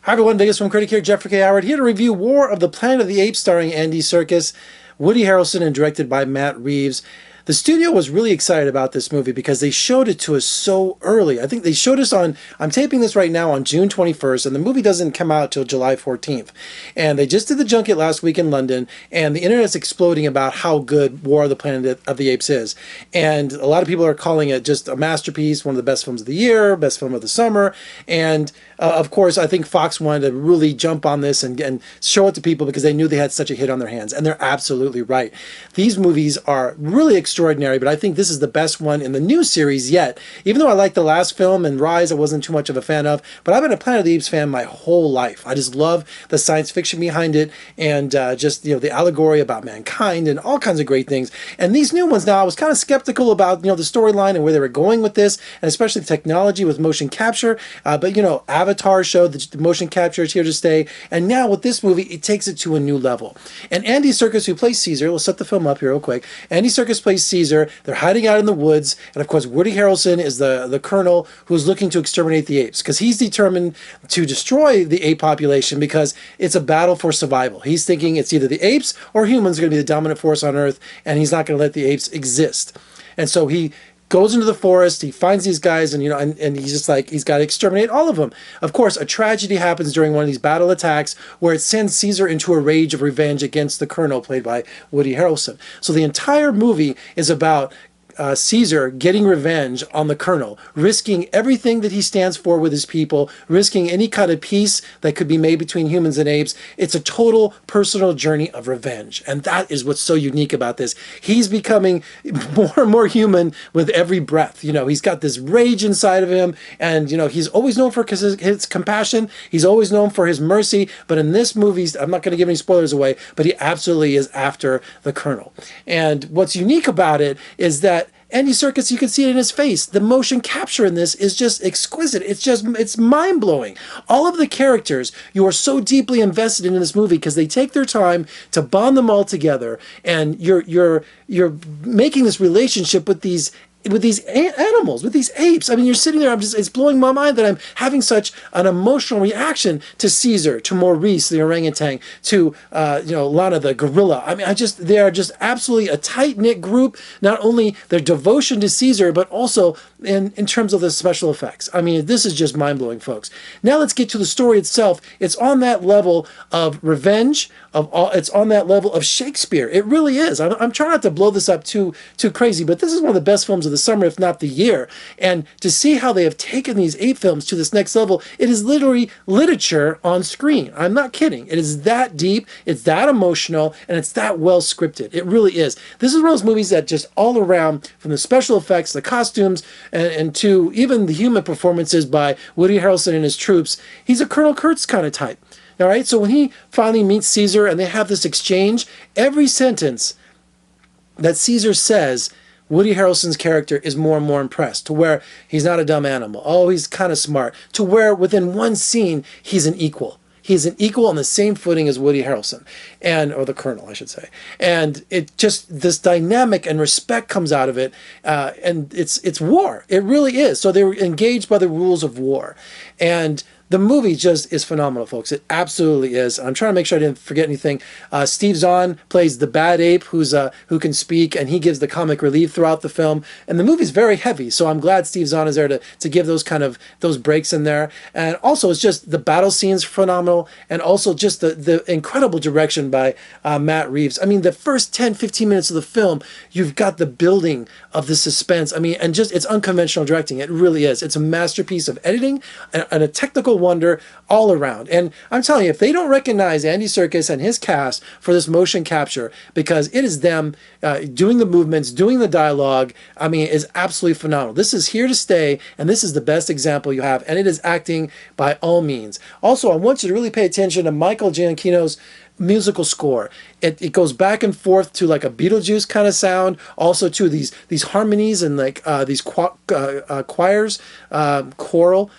Hi everyone, Vegas from Critic here, Jeffrey K. Howard, here to review War of the Planet of the Apes starring Andy Serkis, Woody Harrelson, and directed by Matt Reeves. The studio was really excited about this movie because they showed it to us so early. I think they showed us on, I'm taping this right now on June 21st, and the movie doesn't come out till July 14th. And they just did the junket last week in London, and the internet's exploding about how good War of the Planet of the Apes is. And a lot of people are calling it just a masterpiece, one of the best films of the year, best film of the summer. And of course, I think Fox wanted to really jump on this and show it to people because they knew they had such a hit on their hands. And they're absolutely right. These movies are really extraordinary, but I think this is the best one in the new series yet. Even though I liked the last film and Rise I wasn't too much of a fan of, but I've been a Planet of the Apes fan my whole life. I just love the science fiction behind it and just, you know, the allegory about mankind and all kinds of great things. And these new ones now, I was kind of skeptical about, you know, the storyline and where they were going with this, and especially the technology with motion capture. But, you know, Avatar showed that the motion capture is here to stay. And now with this movie, it takes it to a new level. And Andy Serkis, who plays Caesar, we'll set the film up here real quick. Andy Serkis plays Caesar. They're hiding out in the woods. And of course, Woody Harrelson is the colonel who's looking to exterminate the apes because he's determined to destroy the ape population because it's a battle for survival. He's thinking it's either the apes or humans are going to be the dominant force on Earth, and he's not going to let the apes exist. And so he goes into the forest, he finds these guys, and, you know, and he's just like, he's got to exterminate all of them. Of course, a tragedy happens during one of these battle attacks where it sends Caesar into a rage of revenge against the colonel, played by Woody Harrelson. So the entire movie is about Caesar getting revenge on the colonel, risking everything that he stands for with his people, risking any kind of peace that could be made between humans and apes. It's a total personal journey of revenge. And that is what's so unique about this. He's becoming more and more human with every breath. You know, he's got this rage inside of him, and, you know, he's always known for his compassion. He's always known for his mercy. But in this movie, I'm not going to give any spoilers away, but he absolutely is after the colonel. And what's unique about it is that Andy Serkis, you can see it in his face. The motion capture in this is just exquisite. It's mind-blowing. All of the characters, you are so deeply invested in this movie because they take their time to bond them all together, and you're making this relationship with these animals, with these apes. I mean, you're sitting there, it's blowing my mind that I'm having such an emotional reaction to Caesar, to Maurice, the orangutan, to, you know, Lana, the gorilla. I mean, they are just absolutely a tight-knit group. Not only their devotion to Caesar, but also in terms of the special effects. I mean, this is just mind-blowing, folks. Now let's get to the story itself. It's on that level of revenge, it's on that level of Shakespeare. It really is. I'm trying not to blow this up too crazy, but this is one of the best films of the summer, if not the year. And to see how they have taken these ape films to this next level, it is literally literature on screen. I'm not kidding. It is that deep, it's that emotional, and it's that well scripted. It really is. This is one of those movies that just all around, from the special effects, the costumes, and to even the human performances by Woody Harrelson and his troops, he's a Colonel Kurtz kind of type. All right, so when he finally meets Caesar and they have this exchange, every sentence that Caesar says, Woody Harrelson's character is more and more impressed, to where he's not a dumb animal. Oh, he's kind of smart. To where within one scene, he's an equal. He's an equal on the same footing as Woody Harrelson, or the colonel, I should say. And it just, this dynamic and respect comes out of it, and it's war. It really is. So they were engaged by the rules of war. And the movie just is phenomenal, folks. It absolutely is. I'm trying to make sure I didn't forget anything. Steve Zahn plays the bad ape who can speak, and he gives the comic relief throughout the film. And the movie's very heavy, so I'm glad Steve Zahn is there to give those breaks in there. And also, it's just the battle scenes phenomenal, and also just the incredible direction by Matt Reeves. I mean, the first 10, 15 minutes of the film, you've got the building of the suspense. I mean, and just, it's unconventional directing. It really is. It's a masterpiece of editing and a technical wonder all around. And I'm telling you, if they don't recognize Andy Serkis and his cast for this motion capture, because it is them doing the movements, doing the dialogue, I mean, is absolutely phenomenal. This is here to stay, and this is the best example you have, and it is acting by all means. Also, I want you to really pay attention to Michael Giacchino's musical score. It goes back and forth to like a Beetlejuice kind of sound, also to these harmonies and like these choirs, choral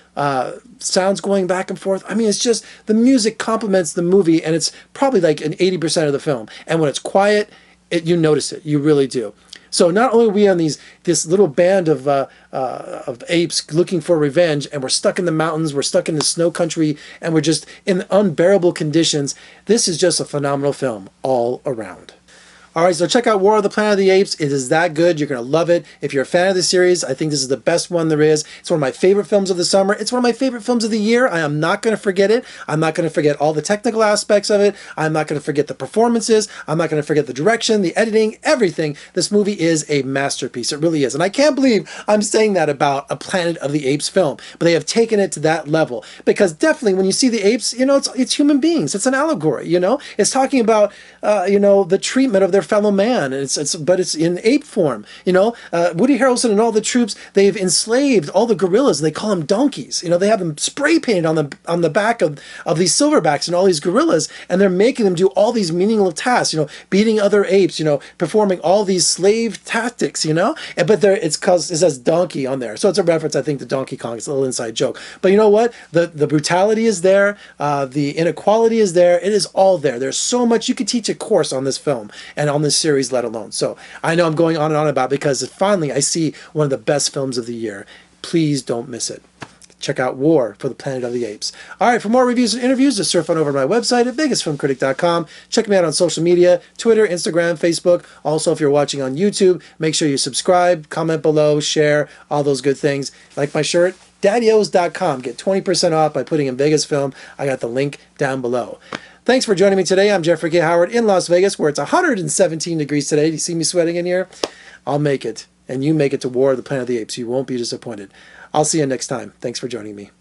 sounds going back and forth. I mean, it's just, the music complements the movie, and it's probably like an 80% of the film. And when it's quiet, you notice it. You really do. So not only are we on this little band of apes looking for revenge, and we're stuck in the mountains, we're stuck in the snow country, and we're just in unbearable conditions. This is just a phenomenal film all around. All right, so check out War of the Planet of the Apes. It is that good. You're going to love it. If you're a fan of the series, I think this is the best one there is. It's one of my favorite films of the summer. It's one of my favorite films of the year. I am not going to forget it. I'm not going to forget all the technical aspects of it. I'm not going to forget the performances. I'm not going to forget the direction, the editing, everything. This movie is a masterpiece. It really is. And I can't believe I'm saying that about a Planet of the Apes film, but they have taken it to that level. Because definitely when you see the apes, you know, it's human beings. It's an allegory, you know. It's talking about, you know, the treatment of their fellow man, and but it's in ape form. You know, Woody Harrelson and all the troops, they've enslaved all the gorillas, and they call them donkeys. You know, they have them spray painted on the back of these silverbacks and all these gorillas, and they're making them do all these meaningless tasks. You know, beating other apes. You know, performing all these slave tactics. You know, but it says donkey on there, so it's a reference, I think, to Donkey Kong. It's a little inside joke. But you know what? The brutality is there. The inequality is there. It is all there. There's so much you could teach a course on this film and on this series let alone. So I know I'm going on and on about it because finally I see one of the best films of the year. Please don't miss it. Check out War for the Planet of the Apes. All right, for more reviews and interviews, just surf on over to my website at vegasfilmcritic.com. Check me out on social media, Twitter, Instagram, Facebook. Also, if you're watching on YouTube, make sure you subscribe, comment below, share, all those good things. Like my shirt, daddyos.com. Get 20% off by putting in Vegas Film. I got the link down below. Thanks for joining me today. I'm Jeffrey K. Howard in Las Vegas, where it's 117 degrees today. Do you see me sweating in here? I'll make it. And you make it to War of the Planet of the Apes. You won't be disappointed. I'll see you next time. Thanks for joining me.